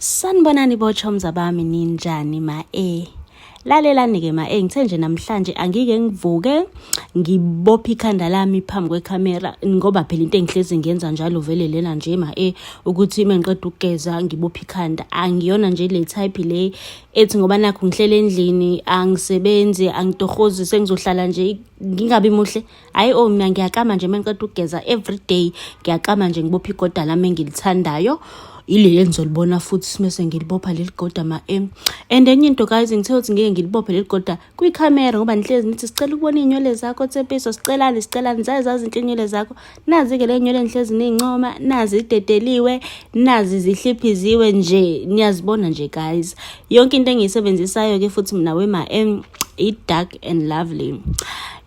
Sanibonani bochomza bami ninjani ma lalelani ke ma ngithe nje namhlanje angike ngivuke ngibopha ikhanda lami phambi kwekhamera ngoba phela into engihlezi ngiyenza njalo vele lena nje ma ukuthi mengiqeda ukugeza ngibopha ikhanda. Angiyona nje le type le ethi ngoba nakho ngihlele endlini angisebenzi angitohozi sengizohlala nje ngingabi muhle. Hayi mina ngiyakama nje mengiqeda ukugeza every day, ngiyakama nje ngibopha igoda lami engilithandayo. Ile lenzolibona futhi mase ngilibopha leli goda ma and enye into guys ngithe ukuthi ngeke ngilibophe leli goda kwikhamera ngoba nihlezi nithi sicela ukubona inywele zakho Tshepiso, sicela zazi inhlelo zakho. Nazi ke le nywele nihlezi nincoma, nazi idedeliwe, nazi zihliphiziwe nje, niyazibona nje guys. Yonke into engiyisebenzisayo ke futhi mina we ma i-dark and lovely.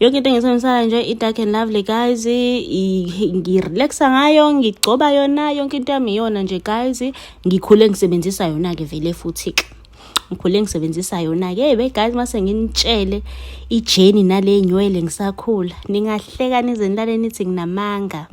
Yonke into engisebenzisayo nje i-dark and lovely guys, ngirelaxa ngayo, ngigcoba yona, yonke into yami iyona nje guys. Ngikhule ngisebenzisa yona ke vele futhi ngikhule ngisebenzisa yona ke guys. Mase nginitshele ijeni nale nywele ngisakhula ningahleka nize nilale nithi nginamanga.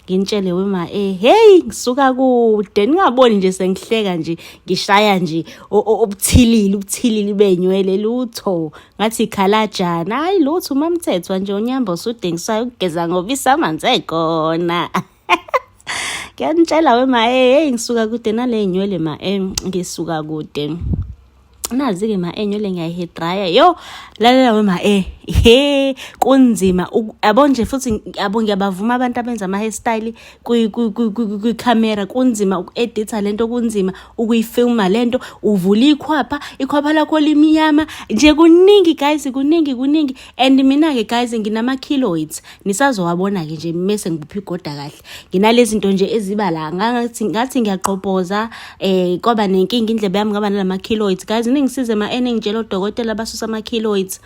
Nginitshele we ma hey ngisuka kude, ningaboni nje sengihleka nje ngishaya nje ubuthilili benywele lutho ngathi ikhalajana. Hayi lutho uMamthethwa nje unyamba usudengisayo ukugeza ngobisa amanzi ekhona. Ngiyanitshela we ma hey ngisuka kude nale nywele ma ngisuka kude. Nazi ke ma nywele ngiyayi dryer yo lalela we ma kunzima yabo nje futhi yabo ngiyabavuma abantu abenza ama hairstyle kwicamera. Kunzima ukuedita lento, kunzima ukuyifilma lento, uvula ikhwapha lakho limnyama nje. Kuningi guys, kuningi and mina ke guys nginama keloids, nisazowabona ke nje mase ngibupha igoda kahle. Nginalezi zinto nje eziba la ngathi ngiyaqopoza kwaba nenkinga indlebe yami ngaba nalama keloids guys. Ningisize ma ngitshela odokotela abasusa ama keloids.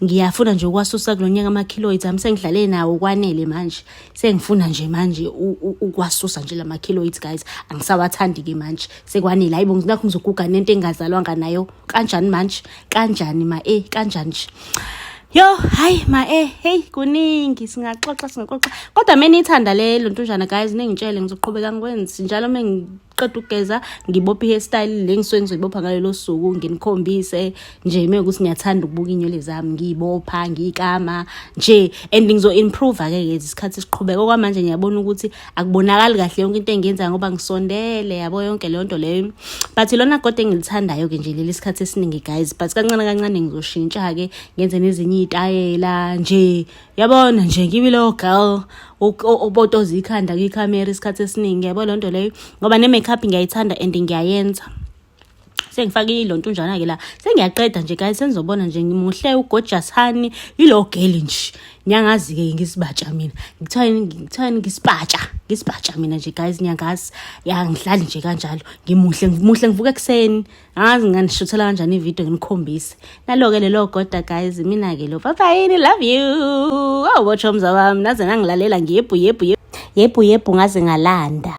Ngiyafuna nje ukwasusa kulonyaka ama keloids ami, sengihlale nawo kwanele manje. Sengifuna nje manje ukwasusa nje lama keloids guys. Angisawathandi ke manje, sekwanele. Hayibo ngizakho ngizoguga nento engazalwanga nayo. Kanjani manje? Kanjani ma kanjani nje? Yo hayi ma hey kuningi singaxoxa kodwa mina ngithanda le ntonjana guys. Ningitshele ngizoqhubeka ngikwenza njalo mengiqeda ukugeza ngibopha hairstyle le ngisuke ngizoyibopha ngalelo suku, nginikhombise nje mekuthi ngiyathanda ukubuka inywele zami ngiyibopha ngikama nje and ngizo improve ke isikhathi siqhubeka. Okwamanje ngiyabona ukuthi akubonakali kahle yonke into engiyenza ngoba ngisondele yabo yonke le nto leyo, but lona kodwa engilithandayo ke nje leli sikhathi esiningi guys. But kancane ngizoshintsha ke ngenze nezinye itayela nje, yabona nje ngibe lo girl obotoza ikhanda kwicamera isikhathi esiningi yabo le nto leyo ngoba ne makeup ngiyayithanda and ngiyayenza. Sengifake ilonto njana ke la sengiyaqeda nje guys. Senizobona nje ngimuhle ugorgeous honey ilo girl nje. Nyangazi ke ngisibatsha mina, ngithani ngisibatsha mina nje guys. Nyangazi ngihlali nje kanjalo ngimuhle ngivuka ekseni. Angazi nganishuthela kanjani ivideo nginikhombise nalo ke lelo goda guys. Mina ke lo bye bye, love you. Bochomza bami naze nangilalela ngiyebhu ngaze ngalanda.